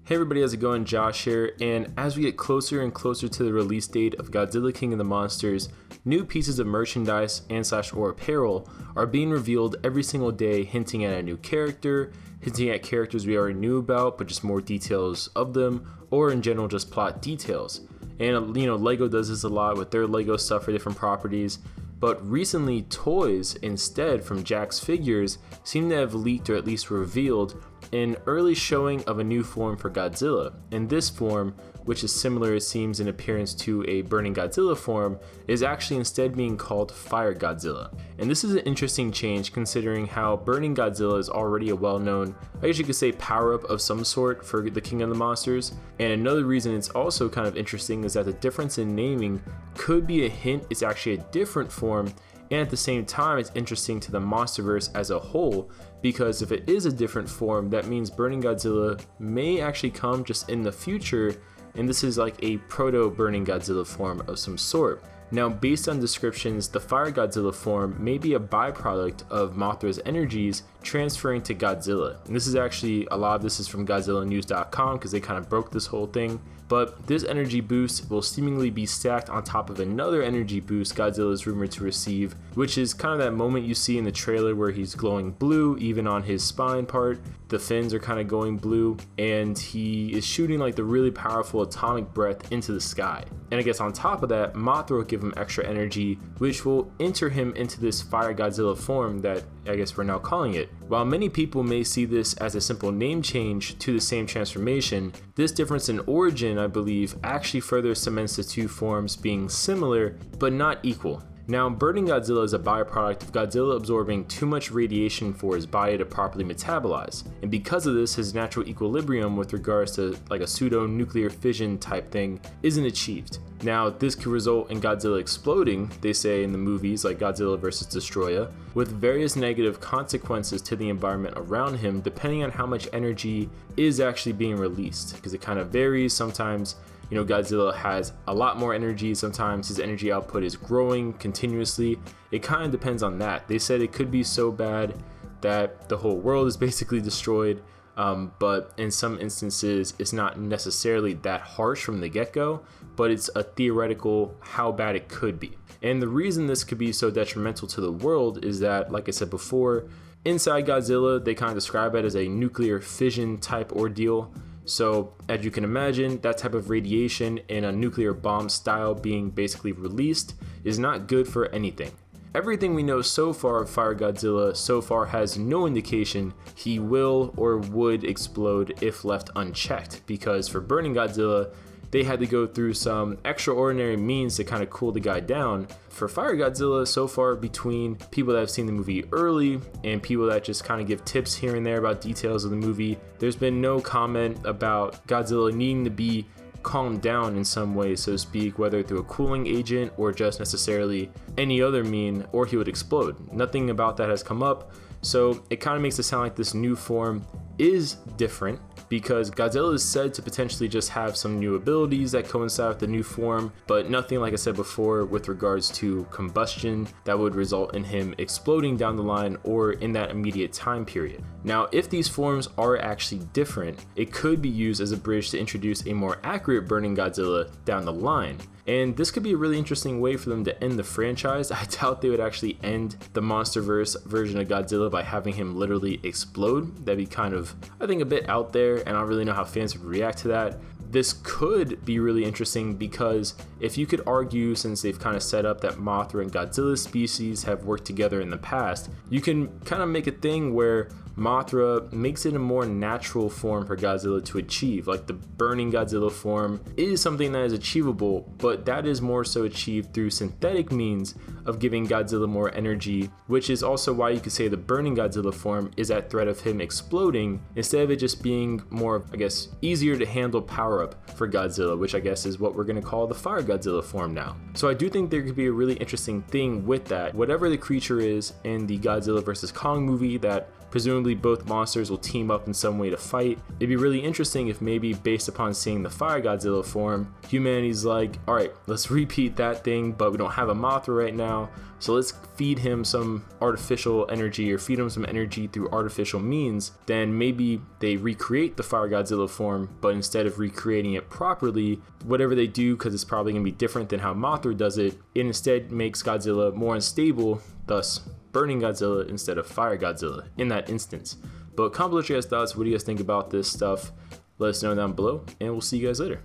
Hey everybody, how's it going? Josh here, and as we get closer and closer to the release date of Godzilla King of the Monsters, new pieces of merchandise and/or apparel are being revealed every single day, hinting at a new character, hinting at characters we already knew about, but just more details of them, or in general just plot details. And Lego does this a lot with their Lego stuff for different properties. But recently, toys instead from Jakks Figures seem to have leaked or at least revealed an early showing of a new form for Godzilla. And this form, which is similar it seems in appearance to a Burning Godzilla form, is actually instead being called Fire Godzilla. And this is an interesting change considering how Burning Godzilla is already a well-known, I guess you could say, power-up of some sort for the King of the Monsters. And another reason it's also kind of interesting is that the difference in naming could be a hint it's actually a different form, and at the same time it's interesting to the monsterverse as a whole, because if it is a different form, that means Burning Godzilla may actually come just in the future, and this is like a proto Burning Godzilla form of some sort. Now, based on descriptions, the Fire Godzilla form may be a byproduct of Mothra's energies transferring to Godzilla. And this is actually, a lot of this is from GodzillaNews.com because they kind of broke this whole thing. But this energy boost will seemingly be stacked on top of another energy boost Godzilla is rumored to receive, which is kind of that moment you see in the trailer where he's glowing blue, even on his spine part. The fins are kind of going blue, and he is shooting like the really powerful atomic breath into the sky. And I guess on top of that, Mothra will give him extra energy, which will enter him into this Fire Godzilla form that I guess we're now calling it. While many people may see this as a simple name change to the same transformation, this difference in origin, I believe, actually further cements the two forms being similar but not equal. Now, Burning Godzilla is a byproduct of Godzilla absorbing too much radiation for his body to properly metabolize, and because of this, his natural equilibrium with regards to like a pseudo-nuclear fission type thing isn't achieved. Now, this could result in Godzilla exploding, they say in the movies like Godzilla vs. Destroya, with various negative consequences to the environment around him depending on how much energy is actually being released, because it kind of varies. Sometimes Godzilla has a lot more energy, sometimes his energy output is growing continuously. It kind of depends on that. They said it could be so bad that the whole world is basically destroyed, but in some instances it's not necessarily that harsh from the get-go, but it's a theoretical how bad it could be. And the reason this could be so detrimental to the world is that, like I said before, inside Godzilla they kind of describe it as a nuclear fission type ordeal. So, as you can imagine, that type of radiation in a nuclear bomb style being basically released is not good for anything. Everything we know so far of Fire Godzilla so far has no indication he will or would explode if left unchecked, because for Burning Godzilla, they had to go through some extraordinary means to kind of cool the guy down. For Fire Godzilla, so far, between people that have seen the movie early and people that just kind of give tips here and there about details of the movie, there's been no comment about Godzilla needing to be calmed down in some way, so to speak, whether through a cooling agent or just necessarily any other mean, or he would explode. Nothing about that has come up, so it kind of makes it sound like this new form is different, because Godzilla is said to potentially just have some new abilities that coincide with the new form, but nothing, like I said before, with regards to combustion that would result in him exploding down the line or in that immediate time period. Now, if these forms are actually different, it could be used as a bridge to introduce a more accurate Burning Godzilla down the line. And this could be a really interesting way for them to end the franchise. I doubt they would actually end the monsterverse version of Godzilla by having him literally explode. That'd be kind of, I think, a bit out there, and I don't really know how fans would react to that. This could be really interesting because if you could argue, since they've kind of set up that Mothra and Godzilla species have worked together in the past, you can kind of make a thing where Mothra makes it a more natural form for Godzilla to achieve. Like the Burning Godzilla form is something that is achievable, but that is more so achieved through synthetic means of giving Godzilla more energy, which is also why you could say the Burning Godzilla form is at threat of him exploding instead of it just being more, I guess, easier to handle power-up for Godzilla, which I guess is what we're going to call the Fire Godzilla form now. So I do think there could be a really interesting thing with that. Whatever the creature is in the Godzilla vs. Kong movie that presumably presumably both monsters will team up in some way to fight. It'd be really interesting if maybe based upon seeing the Fire Godzilla form, humanity's like, alright, let's repeat that thing, but we don't have a Mothra right now, so let's feed him some artificial energy or feed him some energy through artificial means. Then maybe they recreate the Fire Godzilla form, but instead of recreating it properly, whatever they do, because it's probably going to be different than how Mothra does it, it instead makes Godzilla more unstable, thus Burning Godzilla instead of Fire Godzilla in that instance. But comment below your guys' thoughts. What do you guys think about this stuff? Let us know down below, and we'll see you guys later.